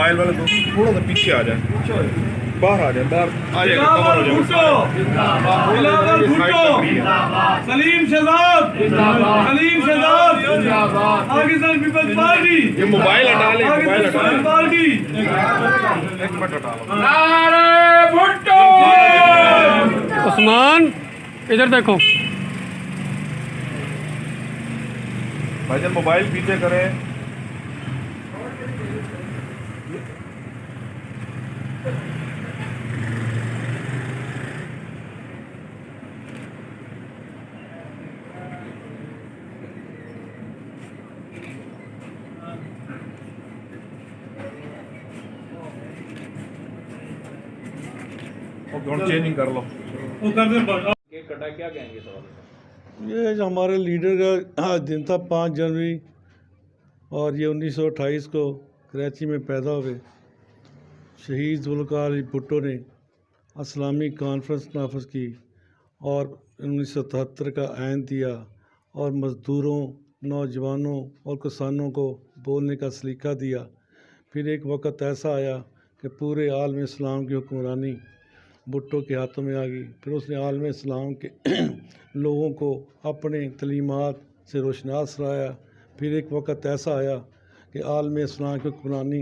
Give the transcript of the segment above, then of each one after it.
Mobile वाले दोस्त थोड़ा सा पीछे आ जाए, बाहर आ जाए, बाहर आ जाएगा, कवर हो जाएगा। सलीम शहजाद, सलीम शहजाद, पाकिस्तान पीपल्स पार्टी। ये मोबाइल हटा ले, मोबाइल हटा ले, पार्टी। एक मिनट हटा लो। नारे भुट्टो। उस्मान इधर देखो। भाईजान मोबाइल पीछे करें। चेंजिंग कर लो। केक कटा, क्या कहेंगे सवाल? ये जो हमारे लीडर का दिन था 5 जनवरी, और ये 1928 को कराची में पैदा हुए शहीद जुल्फ़िकार अली भुट्टो ने इस्लामी कॉन्फ्रेंस नाफज की और 1977 का ऐन दिया और मज़दूरों, नौजवानों और किसानों को बोलने का सलीका दिया। फिर एक वक़्त ऐसा आया कि पूरे आलम इस्लाम की हुक्मरानी भुट्टो के हाथों में आ गई। फिर उसने आलम इस्लाम के लोगों को अपने तलीमात से रोशनास कराया। फिर एक वक़्त ऐसा आया कि आलम इस्लाम की हुक्मरानी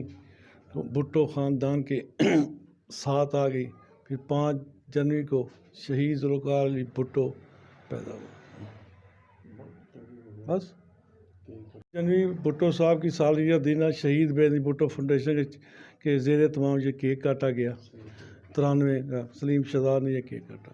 भुट्टो ख़ानदान के साथ आ गई। फिर 5 जनवरी को शहीद जुल्फ़िकार अली भुट्टो पैदा हुआ। बस जनवरी भुट्टो साहब की सालगिरह दिन शहीद बेनज़ीर भुट्टो फाउंडेशन के ज़ेर तमाम ये केक काटा गया। 93 का सलीम शहजाद ने यह केक काटा।